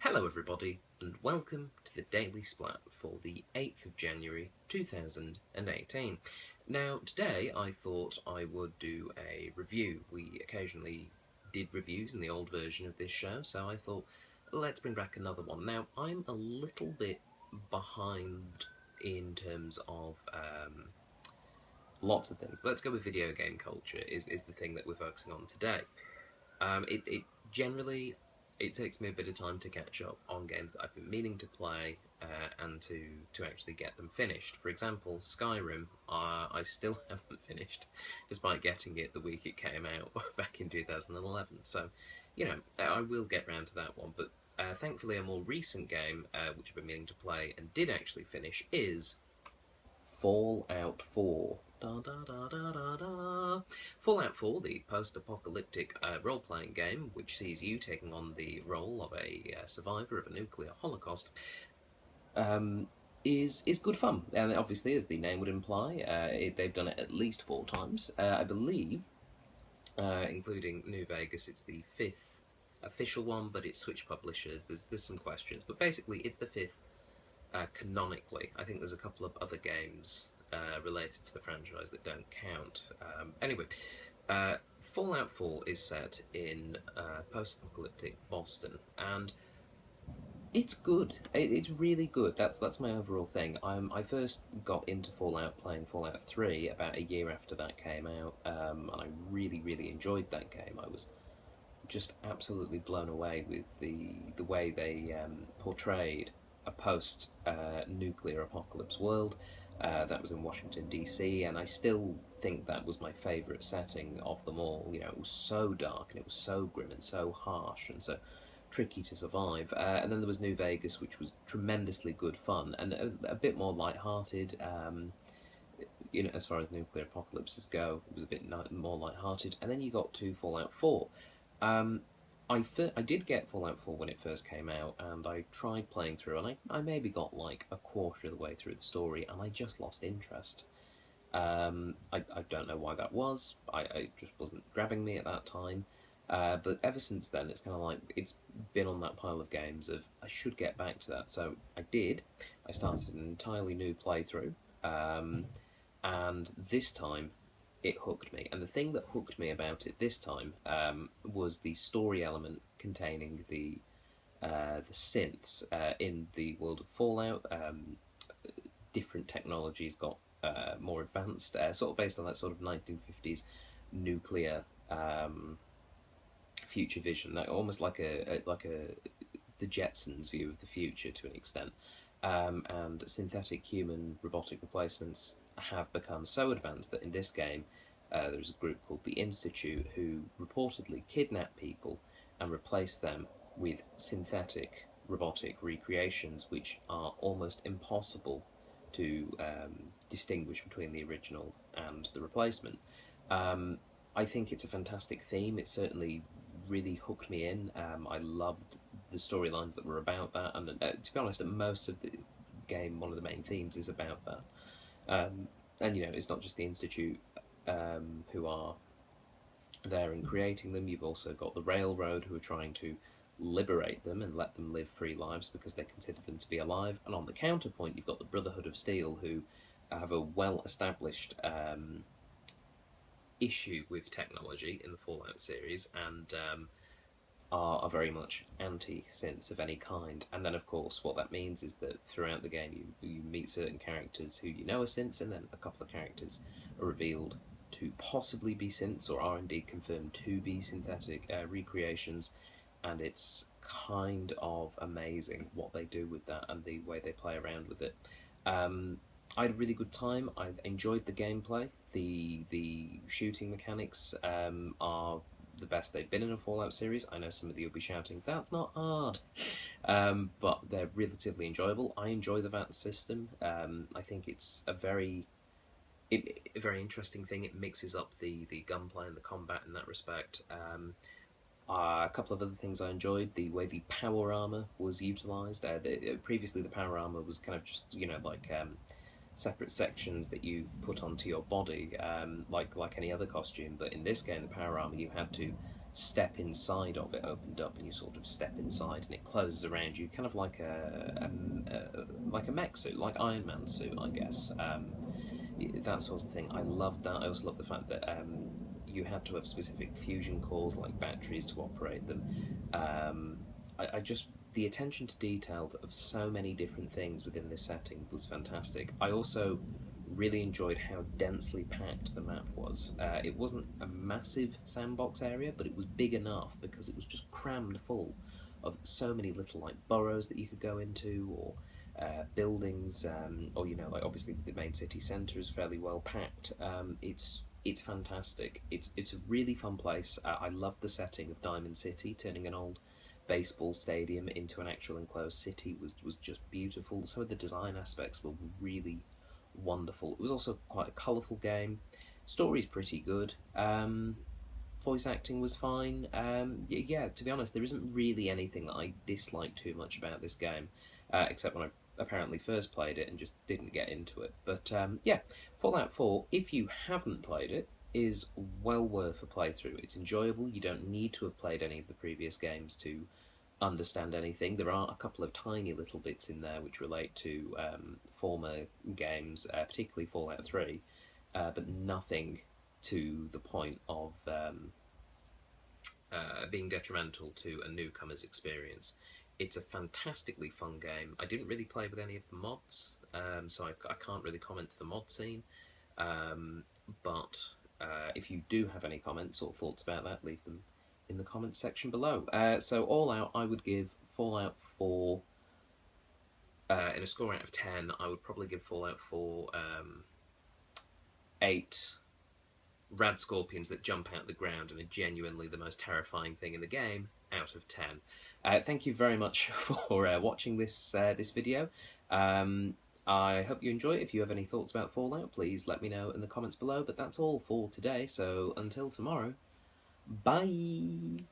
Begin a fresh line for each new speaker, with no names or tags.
Hello everybody, and welcome to the Daily Splat for the 8th of January 2018. Now, today I thought I would do a review. We occasionally did reviews in the old version of this show, so I thought, let's bring back another one. Now, I'm a little bit behind in terms of lots of things, but let's go with video game culture is the thing that we're focusing on today. It generally it takes me a bit of time to catch up on games that I've been meaning to play and to actually get them finished. For example, Skyrim, I still haven't finished, despite getting it the week it came out back in 2011. So, I will get round to that one. But thankfully, a more recent game, which I've been meaning to play and did actually finish, is Fallout 4. Da, da, da, da, da, da. Fallout 4, the post-apocalyptic role-playing game, which sees you taking on the role of a survivor of a nuclear holocaust, is good fun. And obviously, as the name would imply, they've done it at least 4 times. I believe, including New Vegas, it's the 5th official one, but it's switched publishers. There's some questions, but basically it's the 5th canonically. I think there's a couple of other games related to the franchise that don't count. Anyway, Fallout 4 is set in post-apocalyptic Boston, and it's good. It's really good. That's my overall thing. I first got into Fallout playing Fallout 3 about a year after that came out, and I really enjoyed that game. I was just absolutely blown away with the way they portrayed a post-nuclear apocalypse world. That was in Washington, D.C., and I still think that was my favourite setting of them all. It was so dark, and it was so grim, and so harsh, and so tricky to survive. And then there was New Vegas, which was tremendously good fun, and a bit more light-hearted. As far as nuclear apocalypses go, it was a bit more light-hearted. And then you got to Fallout 4. I did get Fallout 4 when it first came out, and I tried playing through, and I maybe got like a quarter of the way through the story, and I just lost interest. I don't know why that was. I just wasn't grabbing me at that time. But ever since then, it's kind of like it's been on that pile of games of I should get back to that. So I did. I started an entirely new playthrough, and this time it hooked me. And the thing that hooked me about it this time was the story element containing the synths in the world of Fallout. Different technologies got more advanced, sort of based on that sort of 1950s nuclear future vision, almost like the Jetsons view of the future to an extent. And synthetic human robotic replacements have become so advanced that in this game there's a group called the Institute who reportedly kidnap people and replace them with synthetic robotic recreations which are almost impossible to distinguish between the original and the replacement. I think it's a fantastic theme. It certainly really hooked me in. I loved the storylines that were about that, and to be honest, most of the game, one of the main themes is about that. And it's not just the Institute who are there in creating them. You've also got the Railroad who are trying to liberate them and let them live free lives because they consider them to be alive. And on the counterpoint, you've got the Brotherhood of Steel who have a well-established issue with technology in the Fallout series and are very much anti-synths of any kind. And then, of course, what that means is that throughout the game you meet certain characters who you know are synths, and then a couple of characters are revealed to possibly be synths or are indeed confirmed to be synthetic recreations, and it's kind of amazing what they do with that and the way they play around with it. I had a really good time. I enjoyed the gameplay. The shooting mechanics are the best they've been in a Fallout series. I know some of you will be shouting, that's not hard. But they're relatively enjoyable. I enjoy the VAT system. I think it's a very interesting thing. It mixes up the gunplay and the combat in that respect. A couple of other things I enjoyed, the way the power armor was utilized. Previously the power armor was kind of just, like separate sections that you put onto your body, like any other costume, but in this game, the power armor, you had to step inside of it opened up, and you sort of step inside, and it closes around you, kind of like a mech suit, like Iron Man suit, I guess. That sort of thing. I loved that. I also love the fact that you had to have specific fusion cores, like batteries, to operate them. I just the attention to detail of so many different things within this setting was fantastic. I also really enjoyed how densely packed the map was. It wasn't a massive sandbox area, but it was big enough because it was just crammed full of so many little like burrows that you could go into, or buildings, or like obviously the main city centre is fairly well packed. It's fantastic. It's a really fun place. I love the setting of Diamond City. Turning an old baseball stadium into an actual enclosed city was just beautiful. Some of the design aspects were really wonderful. It was also quite a colourful game. Story's pretty good. Voice acting was fine. Yeah, to be honest, there isn't really anything that I dislike too much about this game, except when I apparently first played it and just didn't get into it. But yeah, Fallout 4, if you haven't played it, is well worth a playthrough. It's enjoyable. You don't need to have played any of the previous games to understand anything. There are a couple of tiny little bits in there which relate to former games, particularly Fallout 3, but nothing to the point of being detrimental to a newcomer's experience. It's a fantastically fun game. I didn't really play with any of the mods, so I can't really comment to the mod scene, but if you do have any comments or thoughts about that, leave them in the comments section below. So all out, I would give Fallout 4, in a score out of 10, I would probably give Fallout 4 8 rad scorpions that jump out the ground and are genuinely the most terrifying thing in the game out of 10. Thank you very much for watching this video. I hope you enjoy it. If you have any thoughts about Fallout, please let me know in the comments below. But that's all for today, so until tomorrow, bye!